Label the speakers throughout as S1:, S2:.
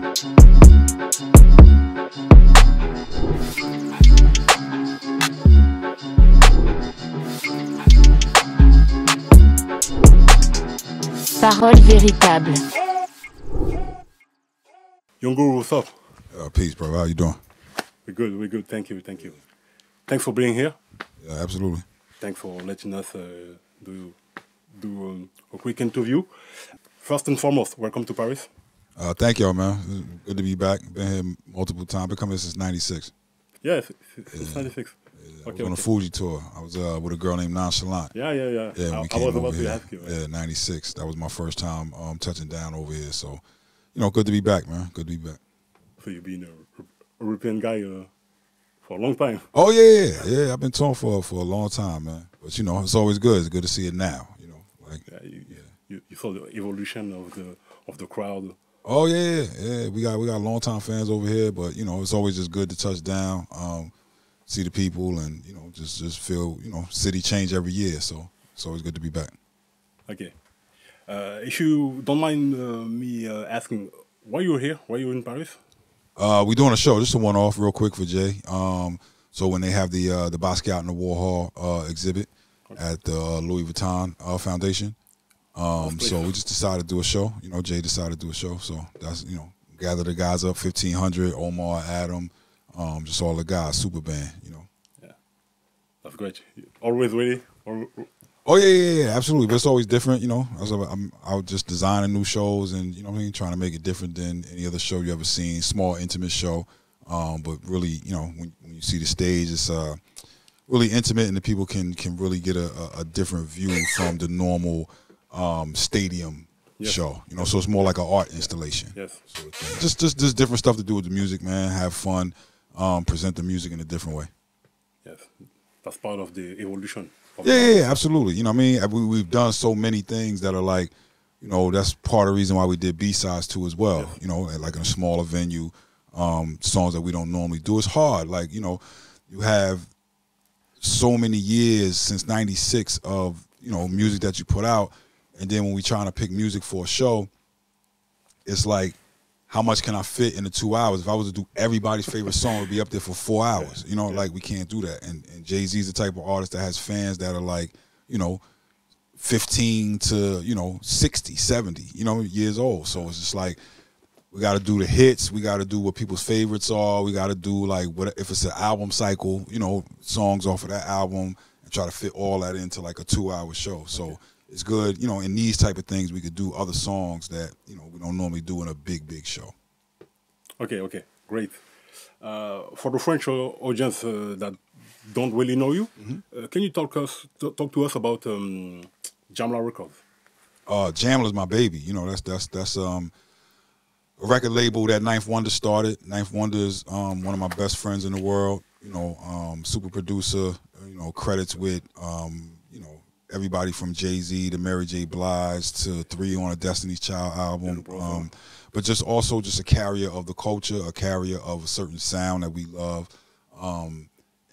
S1: Paroles Véritables.
S2: Young Guru, what's up?
S3: Peace, bro. How you doing?
S2: We're good. Thank you. Thanks for being here.
S3: Yeah, absolutely.
S2: Thanks for letting us do a quick interview. First and foremost, welcome to Paris.
S3: Thank y'all, man. It's good to be back. Been here multiple times. Been coming here since '96.
S2: Yeah, it's 96.
S3: I was on a Fuji tour. I was with a girl named Nonchalant.
S2: Yeah.
S3: Yeah,
S2: I was about to ask you. Right?
S3: Yeah, '96. That was my first time touching down over here. So, good to be back, man. Good to be back.
S2: So you've been a European guy for a long time.
S3: Oh yeah. I've been touring for a long time, man. But it's always good. It's good to see it now.
S2: You saw the evolution of the crowd.
S3: Oh yeah. We got long time fans over here, but it's always just good to touch down, see the people, and just feel city change every year. So it's always good to be back.
S2: Okay. If you don't mind me asking, why you're here? Why you're in Paris?
S3: We're doing a show, just a one-off real quick for Jay. So when they have the Basquiat in the Warhol exhibit at the Louis Vuitton Foundation, so we just decided to do a show. Jay decided to do a show. So that's, gather the guys up, 1,500, Omar, Adam, just all the guys, super band,
S2: Yeah, that's great. Always ready?
S3: Oh, yeah, absolutely. But it's always different, I'm out just designing new shows and, trying to make it different than any other show you ever seen. Small, intimate show. But really, when you see the stage, it's really intimate and the people can really get a different view from the normal stadium show. So it's more like an art installation.
S2: Yes.
S3: Just different stuff to do with the music, man. Have fun, present the music in a different way.
S2: Yes. That's part of the evolution.
S3: Yeah, absolutely. We've done so many things that are like, that's part of the reason why we did B-sides too as well. Yes. Like in a smaller venue, songs that we don't normally do. It's hard. Like, you have so many years since '96 of, music that you put out. And then when we're trying to pick music for a show, it's like, how much can I fit in the 2 hours? If I was to do everybody's favorite song, it would be up there for 4 hours. Like we can't do that. And Jay-Z's the type of artist that has fans that are like, 15 to, 60, 70, years old. So it's just like, we got to do the hits. We got to do what people's favorites are. We got to do like, if it's an album cycle, songs off of that album and try to fit all that into like a 2-hour show. So it's good, in these type of things, we could do other songs that, we don't normally do in a big show. Okay,
S2: great. For the French audience that don't really know you, can you talk to us about Jamila Records?
S3: Jamila's my baby. That's a record label that Ninth Wonder started. Ninth Wonder is one of my best friends in the world. Super producer. Credits with everybody from Jay-Z to Mary J. Blige to 3 on a Destiny's Child album. But just also just a carrier of the culture, a carrier of a certain sound that we love.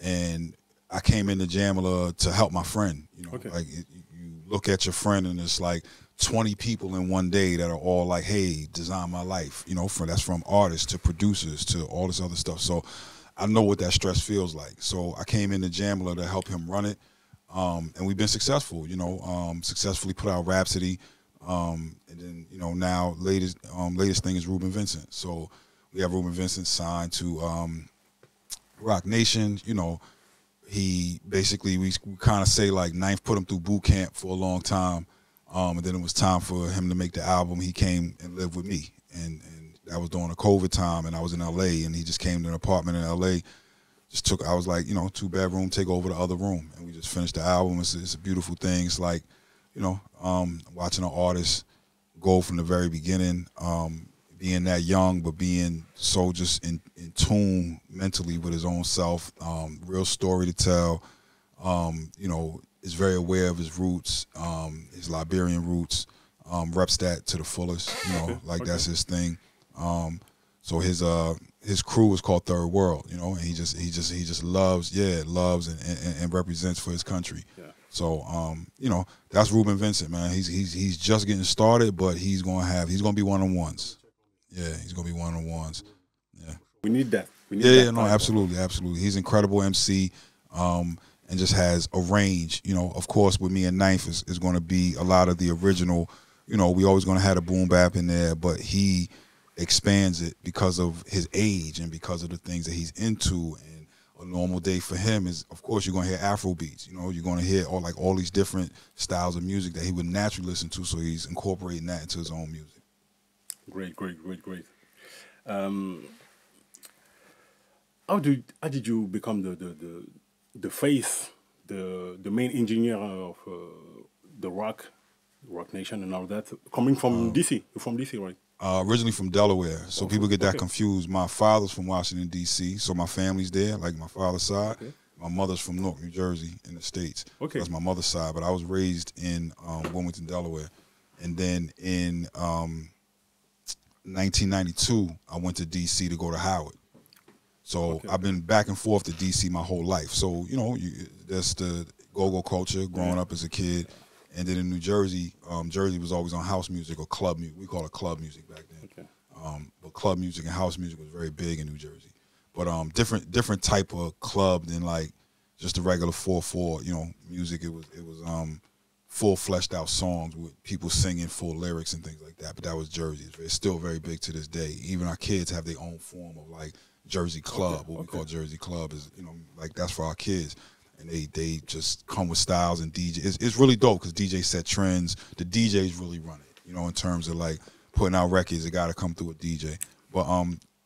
S3: And I came into Jamila to help my friend. Like you look at your friend and it's like 20 people in one day that are all like, hey, design my life. That's from artists to producers to all this other stuff. So I know what that stress feels like. So I came into Jamila to help him run it. And we've been successful, successfully put out Rhapsody. And then, now latest thing is Ruben Vincent. So we have Ruben Vincent signed to Rock Nation. He basically, we kind of say like Ninth put him through boot camp for a long time. And then it was time for him to make the album. He came and lived with me. And that was during the COVID time, and I was in LA, and he just came to an apartment in LA. I was like, 2-bedroom, take over the other room. And we just finished the album. It's a beautiful thing. It's like, watching an artist go from the very beginning, being that young, but being so just in tune mentally with his own self, real story to tell, is very aware of his roots, his Liberian roots, reps that to the fullest, that's his thing. So his crew is called Third World, and he just loves and represents for his country.
S2: Yeah.
S3: So that's Ruben Vincent, man. He's just getting started, but he's gonna be one of the ones. Yeah, he's gonna be one of the ones. Yeah,
S2: we need that. We need
S3: yeah,
S2: that
S3: no, absolutely, absolutely. He's an incredible MC, and just has a range. You know, of course, with me and Ninth is going to be a lot of the original. You know, we always going to have a boom bap in there, but he expands it because of his age and because of the things that he's into. And a normal day for him is, of course, you're going to hear Afro beats. You know, you're going to hear all these different styles of music that he would naturally listen to. So he's incorporating that into his own music.
S2: Great. How did you become the face, the main engineer of the rock nation and all that? Coming from DC, you're from DC, right?
S3: Originally from Delaware, so people get that confused. My father's from Washington, D.C., so my family's there, like my father's side.
S2: Okay.
S3: My mother's from Newark, New Jersey, in the States.
S2: Okay.
S3: That's my mother's side, but I was raised in Wilmington, Delaware. And then in 1992, I went to D.C. to go to Howard. So I've been back and forth to D.C. my whole life. So, you know, that's the go-go culture growing up as a kid. And then in New Jersey, Jersey was always on house music or club music. We call it club music back then.
S2: Okay.
S3: But club music and house music was very big in New Jersey. But different type of club than like just the regular 4/4, you know, music. It was full fleshed out songs with people singing full lyrics and things like that. But that was Jersey. It's still very big to this day. Even our kids have their own form of like Jersey Club. What we call Jersey Club is, you know, like that's for our kids. And they just come with styles and DJ. It's really dope because DJ set trends. The DJs really run it, you know, in terms of like putting out records. It got to come through a DJ. But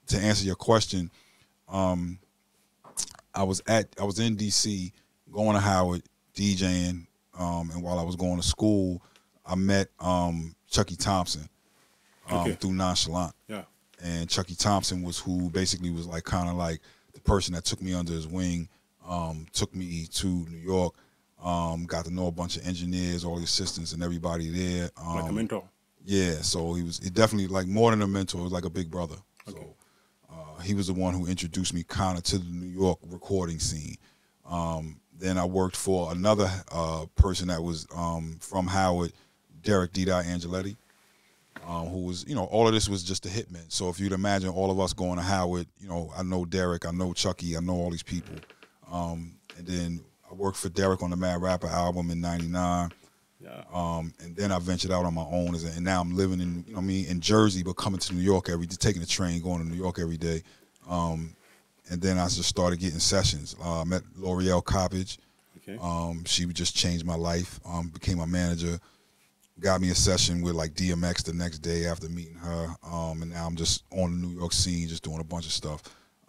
S3: to answer your question, I was in DC going to Howard DJing, and while I was going to school, I met Chucky Thompson through Nonchalant. Yeah. And Chucky Thompson was who basically was like kind of like the person that took me under his wing. Took me to New York, got to know a bunch of engineers, all the assistants and everybody there.
S2: Like a mentor?
S3: Yeah, so he definitely like more than a mentor, he was like a big brother. Okay. So he was the one who introduced me kind of to the New York recording scene. Then I worked for another person that was from Howard, Derek D.Dot Angeletti, who was, you know, all of this was just a hitman. So if you'd imagine all of us going to Howard, you know, I know Derek, I know Chucky, I know all these people. And then I worked for Derek on the Mad Rapper album in '99. Yeah. And then I ventured out on my own, and now I'm living in, you know what I mean, in Jersey, but coming to New York taking the train, going to New York every day. And then I just started getting sessions. I met L'Oreal Coppage. Okay. She just changed my life. Became my manager. Got me a session with like DMX the next day after meeting her. And now I'm just on the New York scene, just doing a bunch of stuff.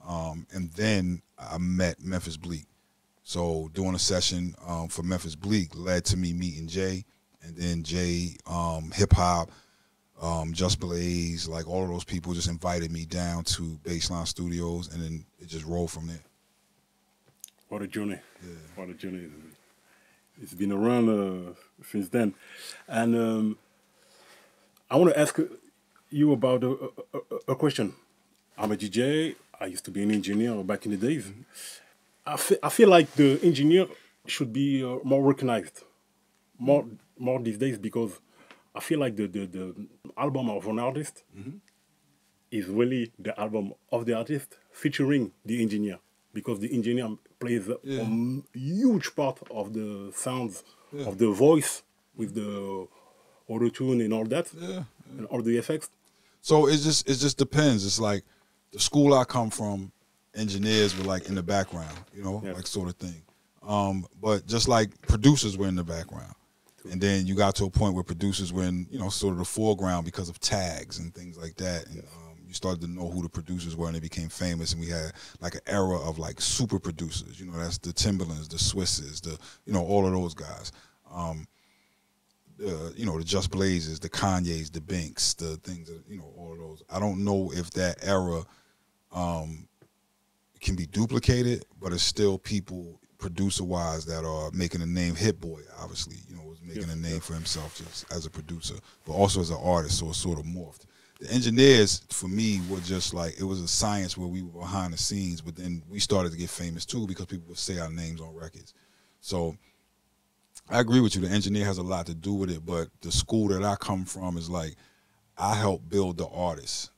S3: And then I met Memphis Bleek. So doing a session for Memphis Bleek led to me meeting Jay, and then Jay, hip hop, Just Blaze, like all of those people just invited me down to Baseline Studios, and then it just rolled from there.
S2: What a journey! Yeah. What a journey! It's been around since then, and I want to ask you about a question. I'm a DJ. I used to be an engineer back in the days. I feel like the engineer should be more recognized, more these days, because I feel like the album of an artist is really the album of the artist featuring the engineer, because the engineer plays a huge part of the sounds of the voice with the auto-tune and all that, and all the effects.
S3: So it just depends. It's like the school I come from, engineers were like in the background, you know, like sort of thing. But just like producers were in the background. And then you got to a point where producers were in, you know, sort of the foreground because of tags and things like that. And you started to know who the producers were, and they became famous. And we had like an era of like super producers, you know, that's the Timberlands, the Swisses, you know, all of those guys. You know, the Just Blazes, the Kanyes, the Binks, the things that, you know, all of those. I don't know if that era can be duplicated, but it's still people producer-wise that are making a name. Hit Boy, obviously, you know, was making a name for himself just as a producer, but also as an artist, so it sort of morphed. The engineers, for me, were just like, it was a science where we were behind the scenes, but then we started to get famous too because people would say our names on records. So I agree with you. The engineer has a lot to do with it, but the school that I come from is like, I help build the artists.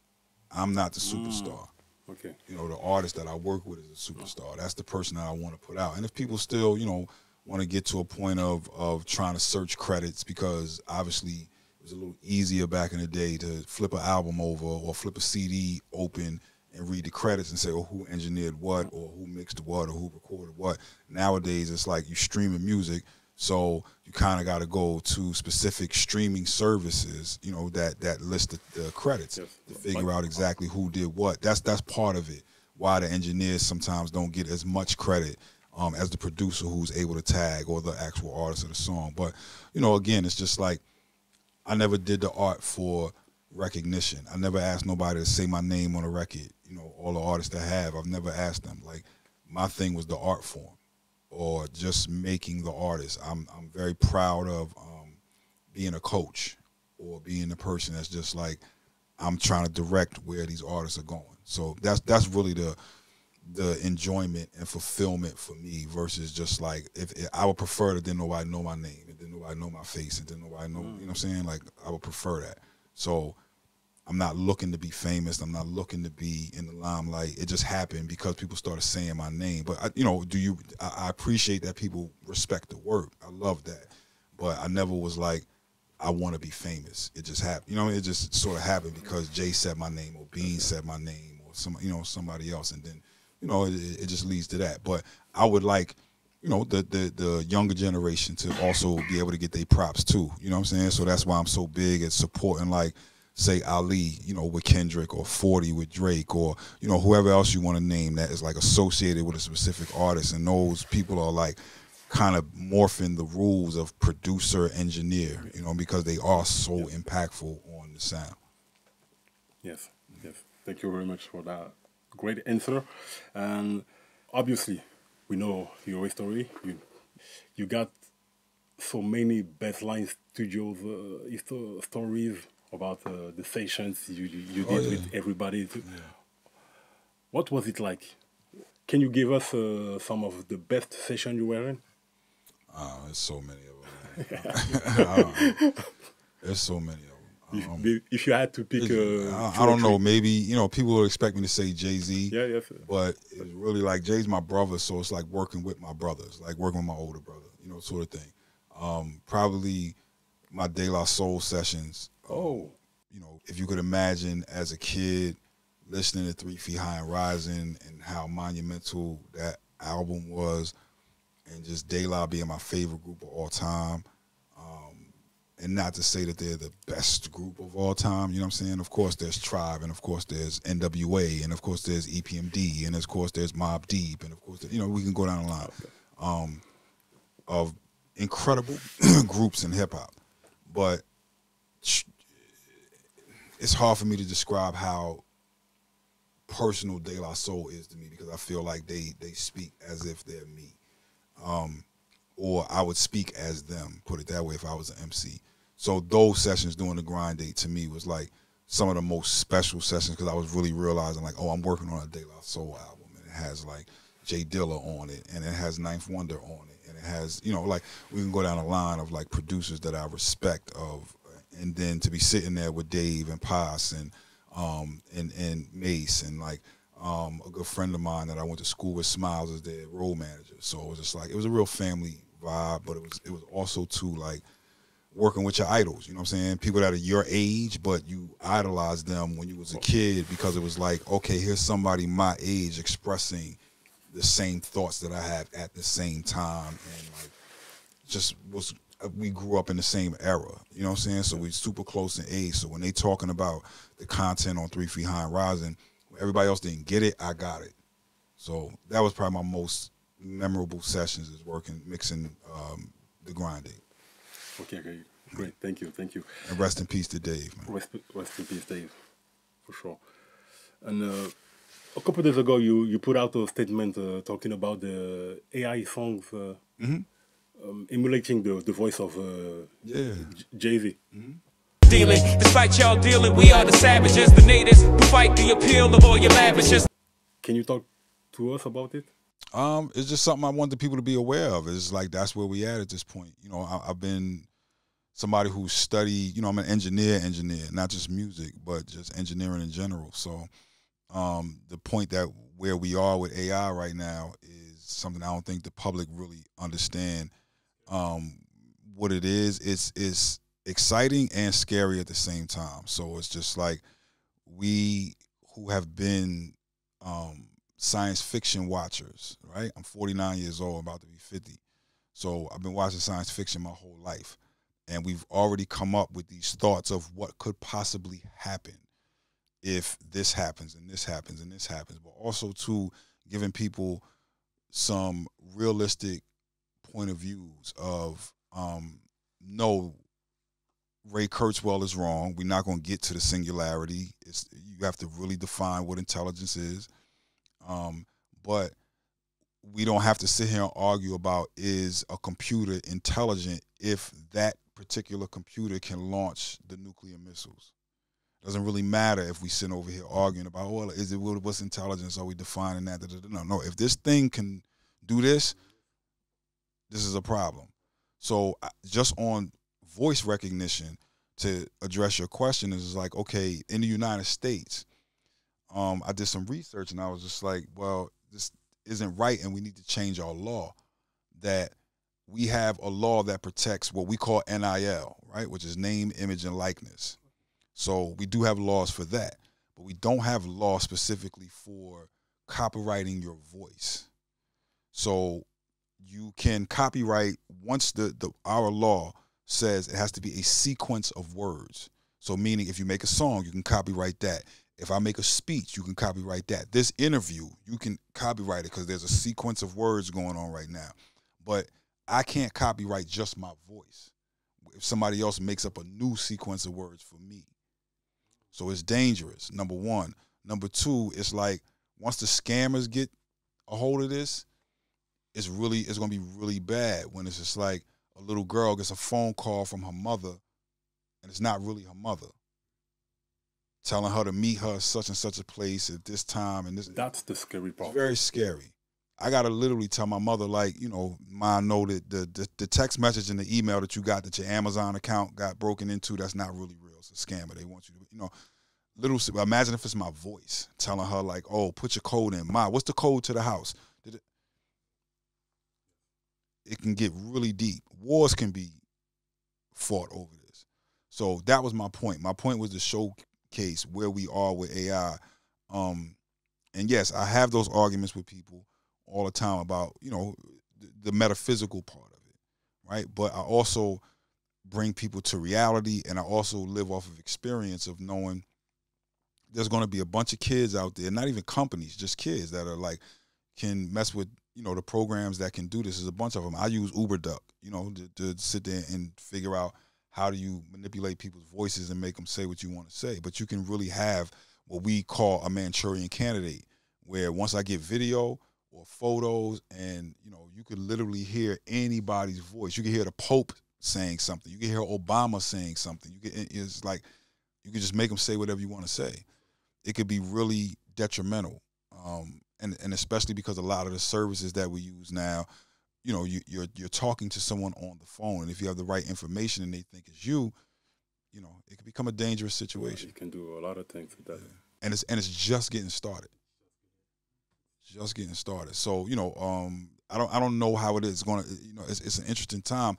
S3: I'm not the superstar.
S2: Okay.
S3: You know, the artist that I work with is a superstar. That's the person that I want to put out. And if people still, you know, want to get to a point of trying to search credits, because obviously it was a little easier back in the day to flip an album over or flip a CD open and read the credits and say, oh, who engineered what, or who mixed what, or who recorded what. Nowadays, it's like you streaming music, so you kind of got to go to specific streaming services, you know, that list the credits to figure out exactly who did what. That's part of it. Why the engineers sometimes don't get as much credit as the producer who's able to tag, or the actual artist of the song. But, you know, again, it's just like, I never did the art for recognition. I never asked nobody to say my name on a record. You know, all the artists that have, I've never asked them. Like, my thing was the art form, or just making the artist. I'm very proud of being a coach, or being the person that's just like, I'm trying to direct where these artists are going. So that's really the enjoyment and fulfillment for me, versus just like, if I would prefer that then nobody know my name, and then nobody know my face, and then nobody know, you know what I'm saying? Like, I would prefer that. So I'm not looking to be famous. I'm not looking to be in the limelight. It just happened because people started saying my name. But, you know, I appreciate that people respect the work. I love that. But I never was like, I want to be famous. It just happened. You know, it just sort of happened because Jay said my name, or Bean said my name, or somebody else. And then, you know, it just leads to that. But I would like, you know, the younger generation to also be able to get their props too. You know what I'm saying? So that's why I'm so big at supporting, like, say, Ali, you know, with Kendrick, or 40 with Drake, or, you know, whoever else you want to name that is like associated with a specific artist. And those people are like kind of morphing the rules of producer, engineer, you know, because they are so impactful on the sound.
S2: Yes, yes. Thank you very much for that great answer. And obviously, we know your story. You got so many baseline studios stories about the sessions you did with everybody. What was it like? Can you give us some of the best sessions you were in?
S3: There's so many of them. There's so many of them.
S2: If you had to pick,
S3: I don't know. Maybe, you know, people would expect me to say Jay-Z.
S2: Yeah, yes.
S3: But it's really like, Jay's my brother, so it's like working with my brothers, like working with my older brother, you know, sort of thing. Probably my De La Soul sessions. You know, if you could imagine as a kid listening to 3 Feet High and Rising, and how monumental that album was, and just De La being my favorite group of all time. And not to say that they're the best group of all time, you know what I'm saying? Of course there's Tribe, and of course there's NWA, and of course there's EPMD, and of course there's Mobb Deep, and of course, you know, we can go down the line of incredible groups in hip-hop. But it's hard for me to describe how personal De La Soul is to me, because I feel like they speak as if they're me. Or I would speak as them, put it that way, if I was an MC. So those sessions during the grind date to me was like some of the most special sessions, because I was really realizing like, oh, I'm working on a De La Soul album, and it has like Jay Dilla on it, and it has Ninth Wonder on it, and it has, you know, like, we can go down a line of like producers that I respect of, and then to be sitting there with Dave and Paz and Mace, and like a good friend of mine that I went to school with, Smiles, is their role manager. So it was just like, it was a real family vibe, but it was also too like working with your idols, you know what I'm saying? People that are your age, but you idolized them when you was a kid, because it was like, okay, here's somebody my age expressing the same thoughts that I have at the same time, and like, just was, we grew up in the same era, you know what I'm saying? So we super close in age. So when they talking about the content on 3 Feet High and Rising, everybody else didn't get it, I got it. So that was probably my most memorable sessions, is mixing the grind date.
S2: Okay, great, thank you.
S3: And rest in peace to Dave, man.
S2: Rest in peace, Dave, for sure. And a couple of days ago, you put out a statement talking about the AI songs emulating the voice of Jay-Z.
S4: Dealing, despite y'all dealing, we are the savages, the natives who fight the appeal of all your lavishes.
S2: Can you talk to us about it?
S3: It's just something I wanted people to be aware of. It's like, that's where we at this point. You know, I've been somebody who studied, I'm an engineer, not just music, but just engineering in general. So the point that where we are with AI right now is something I don't think the public really understand what it is. It's exciting and scary at the same time. So it's just like we who have been science fiction watchers, right? I'm 49 years old, about to be 50. So I've been watching science fiction my whole life. And we've already come up with these thoughts of what could possibly happen if this happens and this happens and this happens, but also too giving people some realistic point of views of no, Ray Kurzweil is wrong. We're not going to get to the singularity. You have to really define what intelligence is. But we don't have to sit here and argue about is a computer intelligent if that particular computer can launch the nuclear missiles. Doesn't really matter if we sit over here arguing about, well, what's intelligence? Are we defining that? No. If this thing can do this, this is a problem. So just on voice recognition, to address your question, is like, okay, in the United States, I did some research and I was just like, well, this isn't right and we need to change our law. That we have a law that protects what we call NIL, right, which is name, image, and likeness. So we do have laws for that, but we don't have laws specifically for copyrighting your voice. So you can copyright once our law says it has to be a sequence of words. So meaning if you make a song, you can copyright that. If I make a speech, you can copyright that. This interview, you can copyright it because there's a sequence of words going on right now. But I can't copyright just my voice if somebody else makes up a new sequence of words for me. So it's dangerous, number one. Number two, it's like once the scammers get a hold of this, it's going to be really bad when it's just like a little girl gets a phone call from her mother and it's not really her mother, telling her to meet her at such and such a place at this time. And
S2: that's the scary part.
S3: It's very scary. I got to literally tell my mother, like, Ma, know that the text message and the email that you got that your Amazon account got broken into, that's not really real. It's a scammer. They want you to, imagine if it's my voice telling her, like, oh, put your code in. Ma, what's the code to the house? It can get really deep. Wars can be fought over this. So that was my point. My point was to showcase where we are with AI. And yes, I have those arguments with people all the time about, the metaphysical part of it, right? But I also bring people to reality, and I also live off of experience of knowing there's going to be a bunch of kids out there, not even companies, just kids that are like, can mess with, the programs that can do this. There's a bunch of them. I use UberDuck, to sit there and figure out how do you manipulate people's voices and make them say what you want to say. But you can really have what we call a Manchurian candidate, where once I get video or photos and, you could literally hear anybody's voice. You can hear the Pope saying something. You can hear Obama saying something. It's like you can just make them say whatever you want to say. It could be really detrimental. And especially because a lot of the services that we use now, you're talking to someone on the phone, and if you have the right information and they think it's you, it can become a dangerous situation.
S2: You can do a lot of things with that.
S3: Yeah. And it's just getting started. So I don't know how it is going to. It's an interesting time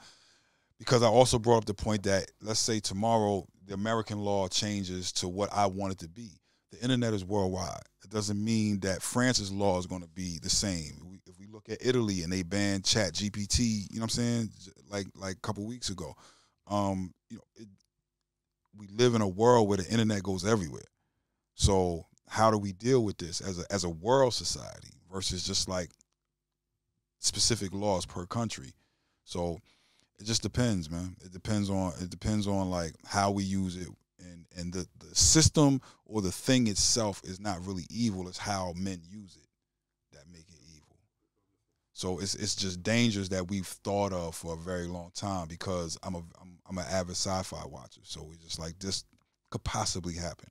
S3: because I also brought up the point that let's say tomorrow the American law changes to what I want it to be. The internet is worldwide. It doesn't mean that France's law is going to be the same. If we look at Italy and they banned Chat GPT, you know what I'm saying, like a couple weeks ago, we live in a world where the internet goes everywhere. So how do we deal with this as a world society versus just like specific laws per country? So it just depends, man. It depends on like how we use it. And the system or the thing itself is not really evil. It's how men use it that make it evil. So it's just dangers that we've thought of for a very long time because I'm an avid sci-fi watcher. So we just like this could possibly happen.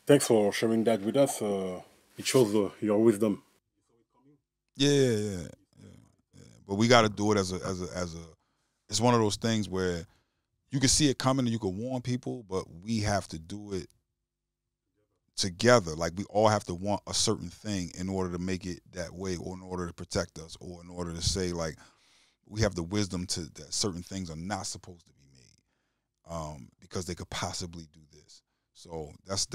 S2: Thanks for sharing that with us. It shows your wisdom.
S3: Yeah. But we got to do it as it's one of those things where you can see it coming and you can warn people, but we have to do it together. Like, we all have to want a certain thing in order to make it that way, or in order to protect us, or in order to say, like, we have the wisdom to that certain things are not supposed to be made because they could possibly do this. So that's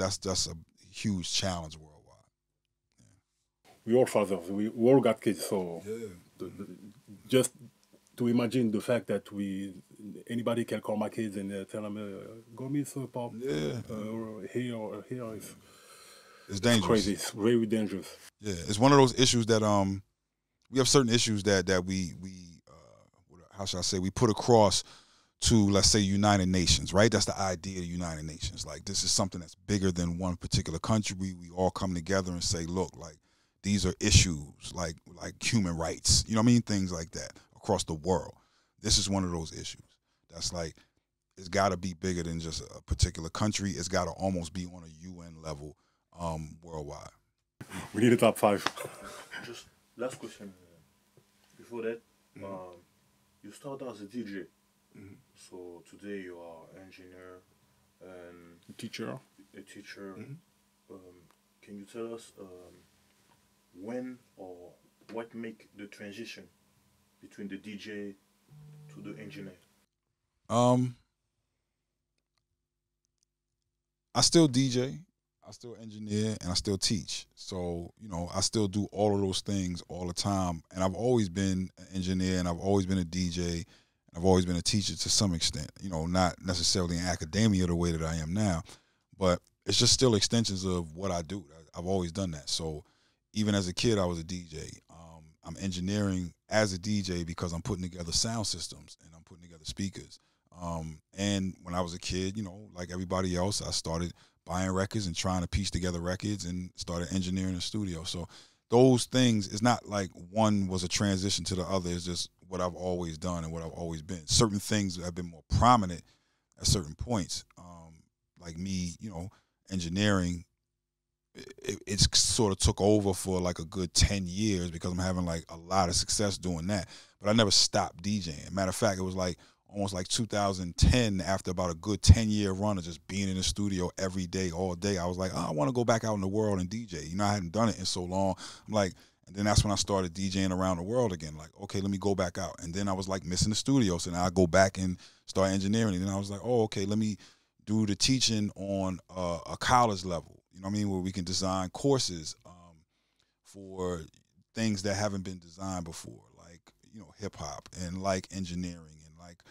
S3: a huge challenge worldwide.
S2: We all fathers. We all got kids. So
S3: Yeah.
S2: just to imagine the fact that anybody can call my kids and tell them, go meet Sir Pop.
S3: Yeah.
S2: Here is
S3: It's dangerous.
S2: crazy. It's very dangerous.
S3: Yeah, it's one of those issues that we have certain issues that we how should I say, we put across to, let's say, United Nations, right? That's the idea of United Nations. Like, this is something that's bigger than one particular country. We all come together and say, look, like, these are issues like human rights, you know what I mean? Things like that across the world. This is one of those issues. That's like, it's got to be bigger than just a particular country. It's got to almost be on a UN level worldwide.
S2: We need a top 5.
S5: Just last question. Before that, you started as a DJ. So today you are engineer and
S2: Teacher.
S5: a teacher. Can you tell us when or what make the transition between the DJ to the engineer?
S3: I still DJ, I still engineer, and I still teach. So, you know, I still do all of those things all the time. And I've always been an engineer, and I've always been a DJ, and I've always been a teacher to some extent. You know, not necessarily in academia the way that I am now, but it's just still extensions of what I do. I've always done that. So even as a kid, I was a DJ. I'm engineering as a DJ because I'm putting together sound systems and I'm putting together speakers. And when I was a kid, you know, like everybody else, I started buying records and trying to piece together records and started engineering in the studio. So those things, it's not like one was a transition to the other. It's just what I've always done and what I've always been. Certain things have been more prominent at certain points. Like me, you know, engineering, it's sort of took over for like a good 10 years because I'm having like a lot of success doing that. But I never stopped DJing. Matter of fact, it was like almost like 2010, after about a good 10-year run of just being in the studio every day, all day, I was like, oh, I want to go back out in the world and DJ. You know, I hadn't done it in so long. I'm like, and then that's when I started DJing around the world again. Like, okay, let me go back out. And then I was like missing the studio. So now I go back and start engineering. And then I was like, oh, okay, let me do the teaching on a college level. You know what I mean? Where we can design courses for things that haven't been designed before, like, you know, hip hop and like engineering and like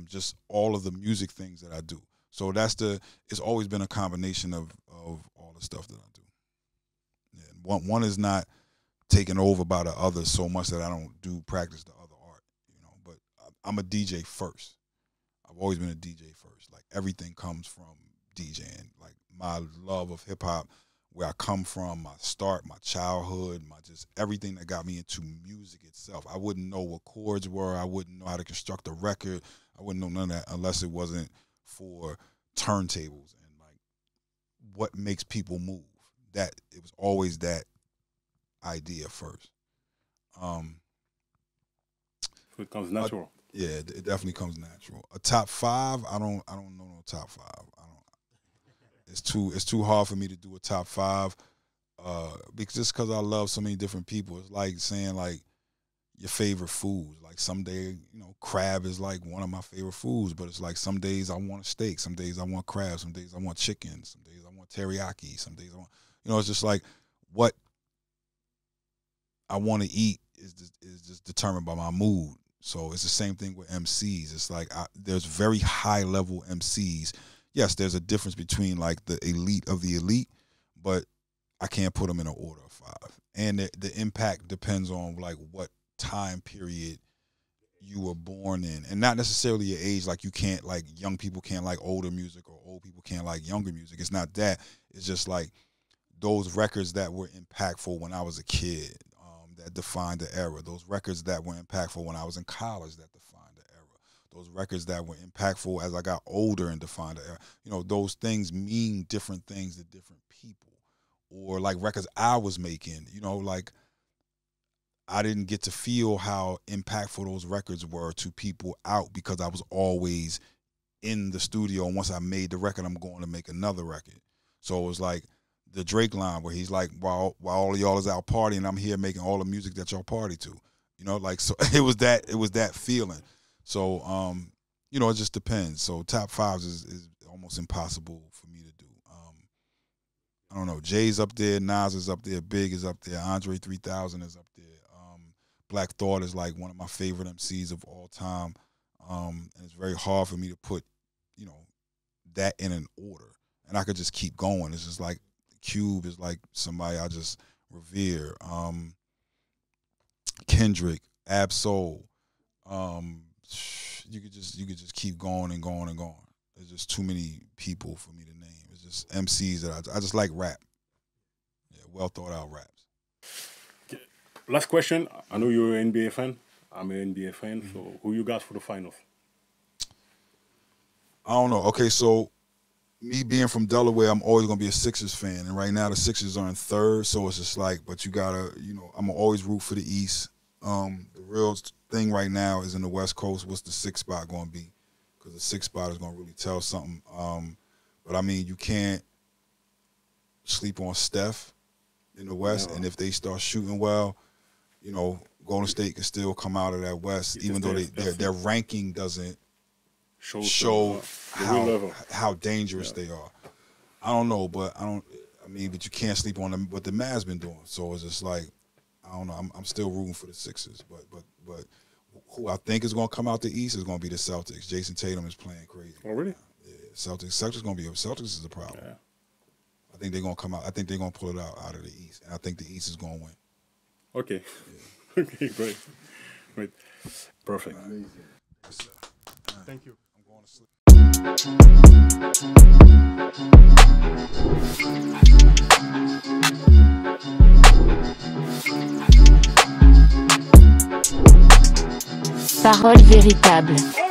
S3: just all of the music things that I do. So it's always been a combination of all the stuff that I do. Yeah, one is not taken over by the other so much that I don't practice the other art, you know, but I'm a DJ first. I've always been a DJ first. Like, everything comes from DJing. Like, my love of hip hop, where I come from, my start, my childhood, my just everything that got me into music itself. I wouldn't know what chords were. I wouldn't know how to construct a record. I wouldn't know none of that unless it wasn't for turntables and like what makes people move. That it was always that idea first.
S2: So it comes natural.
S3: Yeah, it definitely comes natural. A top 5, I don't know no top 5. It's too hard for me to do a top 5 because I love so many different people. It's like saying like your favorite foods. Like, someday, you know, crab is like one of my favorite foods, but it's like some days I want a steak, some days I want crab, some days I want chicken, some days I want teriyaki, some days I want, you know, it's just like what I want to eat is just determined by my mood. So it's the same thing with MCs. It's like there's very high level MCs. Yes, there's a difference between like the elite of the elite, but I can't put them in an order of 5. And the impact depends on like what time period you were born in, and not necessarily your age. Like, you can't, like, young people can't like older music, or old people can't like younger music. It's not that. It's just like those records that were impactful when I was a kid, that defined the era. Those records that were impactful when I was in college, that defined the era. Those records that were impactful as I got older and defined the era. You know, those things mean different things to different people. Or like records I was making, you know, like I didn't get to feel how impactful those records were to people out because I was always in the studio. And once I made the record, I'm going to make another record. So it was like the Drake line where he's like, while all of y'all is out partying, I'm here making all the music that y'all party to. You know, like, so it was that feeling. So, you know, it just depends. So top fives is almost impossible for me to do. I don't know. Jay's up there, Nas is up there, Big is up there, Andre 3000 is up there. Black Thought is like one of my favorite MCs of all time. And it's very hard for me to put, you know, that in an order. And I could just keep going. It's just like Cube is like somebody I just revere. Kendrick, Ab-Soul. You could just keep going and going and going. There's just too many people for me to name. It's just MCs that I just like rap. Yeah, well thought out raps.
S2: Last question. I know you're an NBA fan. I'm an NBA fan. So who you got for the finals?
S3: I don't know. Okay, so me being from Delaware, I'm always gonna be a Sixers fan, and right now the Sixers are in third, so it's just like, but you gotta, you know, I'm gonna always root for the East. The real thing right now is in the West Coast. What's the sixth spot gonna be? Because the sixth spot is gonna really tell something. But I mean, you can't sleep on Steph in the West, and if they start shooting well, you know, Golden State can still come out of that West, even though their ranking doesn't show how dangerous they are. I don't know, but I mean, but you can't sleep on what the Mavs been doing. So it's just like, I don't know. I'm still rooting for the Sixers, but who I think is going to come out the East is going to be the Celtics. Jason Tatum is playing crazy.
S2: Oh, really?
S3: Yeah, Celtics going to be. Celtics is a problem.
S2: Yeah.
S3: I think they're going to come out. I think they're going to pull it out of the East, and I think the East is going to win.
S2: Okay. Yeah. Okay, great. Perfect.
S5: Amazing.
S3: Yes,
S2: Thank you.
S3: I'm going to sleep.
S1: Paroles Véritables.